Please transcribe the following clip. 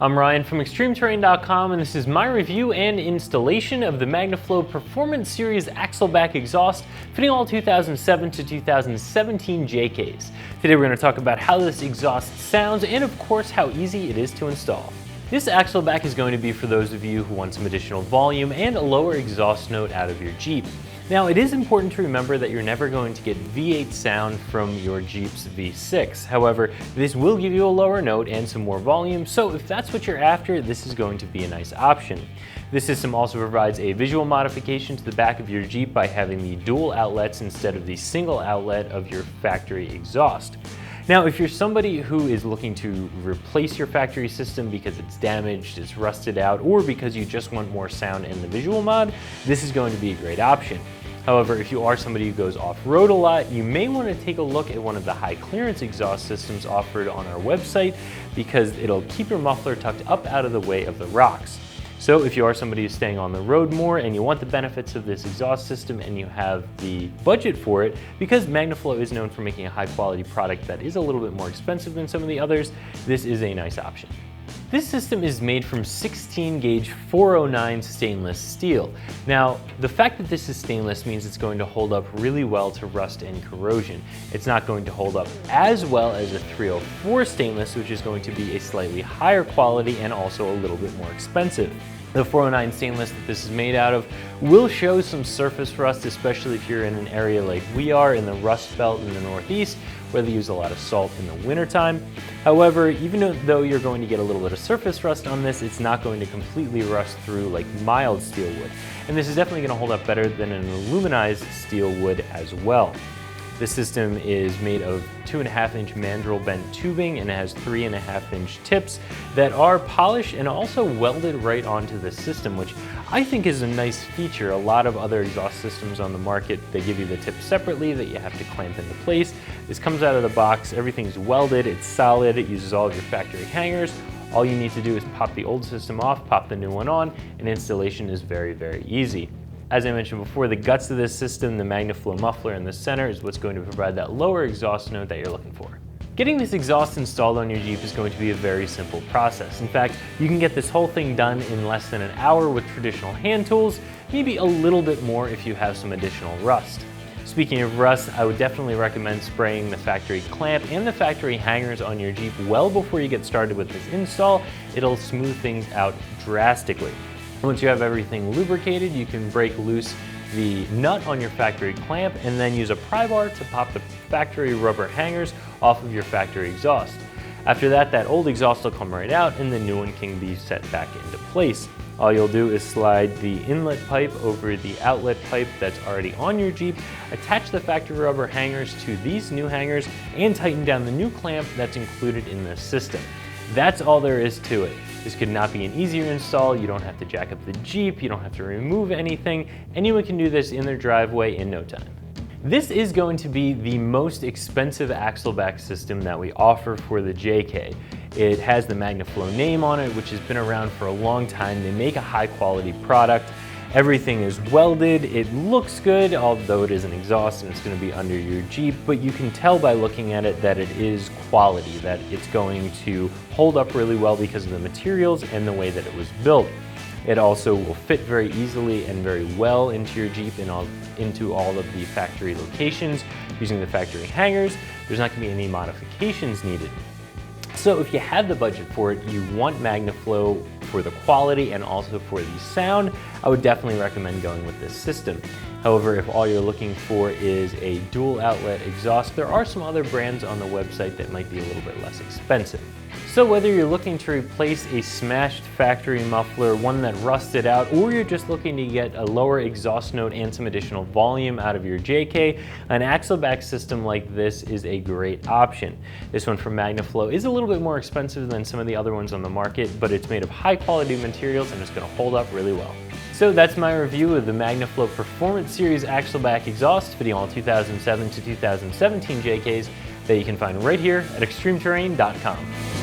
I'm Ryan from ExtremeTerrain.com, and this is my review and installation of the Magnaflow Performance Series Axleback exhaust fitting all 2007 to 2017 JKs. Today we're going to talk about how this exhaust sounds and of course how easy it is to install. This axleback is going to be for those of you who want some additional volume and a lower exhaust note out of your Jeep. Now, it is important to remember that you're never going to get V8 sound from your Jeep's V6. However, this will give you a lower note and some more volume, so if that's what you're after, this is going to be a nice option. This system also provides a visual modification to the back of your Jeep by having the dual outlets instead of the single outlet of your factory exhaust. Now, if you're somebody who is looking to replace your factory system because it's damaged, it's rusted out, or because you just want more sound in the visual mod, this is going to be a great option. However, if you are somebody who goes off-road a lot, you may want to take a look at one of the high clearance exhaust systems offered on our website because it'll keep your muffler tucked up out of the way of the rocks. So if you are somebody who's staying on the road more and you want the benefits of this exhaust system and you have the budget for it, because Magnaflow is known for making a high quality product that is a little bit more expensive than some of the others, this is a nice option. This system is made from 16 gauge 409 stainless steel. Now, the fact that this is stainless means it's going to hold up really well to rust and corrosion. It's not going to hold up as well as a 304 stainless, which is going to be a slightly higher quality and also a little bit more expensive. The 409 stainless that this is made out of will show some surface rust, especially if you're in an area like we are in the Rust Belt in the Northeast, where they use a lot of salt in the wintertime. However, even though you're going to get a little bit of surface rust on this, it's not going to completely rust through like mild steel wood. And this is definitely going to hold up better than an aluminized steel wood as well. This system is made of 2.5-inch mandrel-bent tubing and it has 3.5-inch tips that are polished and also welded right onto the system, which I think is a nice feature. A lot of other exhaust systems on the market, they give you the tips separately that you have to clamp into place. This comes out of the box, everything's welded, it's solid, it uses all of your factory hangers. All you need to do is pop the old system off, pop the new one on, and installation is very, very easy. As I mentioned before, the guts of this system, the Magnaflow muffler in the center, is what's going to provide that lower exhaust note that you're looking for. Getting this exhaust installed on your Jeep is going to be a very simple process. In fact, you can get this whole thing done in less than an hour with traditional hand tools, maybe a little bit more if you have some additional rust. Speaking of rust, I would definitely recommend spraying the factory clamp and the factory hangers on your Jeep well before you get started with this install. It'll smooth things out drastically. Once you have everything lubricated, you can break loose the nut on your factory clamp and then use a pry bar to pop the factory rubber hangers off of your factory exhaust. After that, that old exhaust will come right out and the new one can be set back into place. All you'll do is slide the inlet pipe over the outlet pipe that's already on your Jeep, attach the factory rubber hangers to these new hangers, and tighten down the new clamp that's included in the system. That's all there is to it. This could not be an easier install. You don't have to jack up the Jeep, you don't have to remove anything. Anyone can do this in their driveway in no time. This is going to be the most expensive axleback system that we offer for the JK. It has the Magnaflow name on it, which has been around for a long time. They make a high quality product. Everything is welded, it looks good, although it is an exhaust and it's going to be under your Jeep, but you can tell by looking at it that it is quality, that it's going to hold up really well because of the materials and the way that it was built. It also will fit very easily and very well into your Jeep and into all of the factory locations using the factory hangers. There's not going to be any modifications needed. So if you have the budget for it, you want Magnaflow for the quality and also for the sound, I would definitely recommend going with this system. However, if all you're looking for is a dual outlet exhaust, there are some other brands on the website that might be a little bit less expensive. So whether you're looking to replace a smashed factory muffler, one that rusted out, or you're just looking to get a lower exhaust note and some additional volume out of your JK, an axleback system like this is a great option. This one from Magnaflow is a little bit more expensive than some of the other ones on the market, but it's made of high quality materials and it's going to hold up really well. So that's my review of the Magnaflow Performance Series Axleback exhaust fitting all 2007 to 2017 JKs that you can find right here at ExtremeTerrain.com.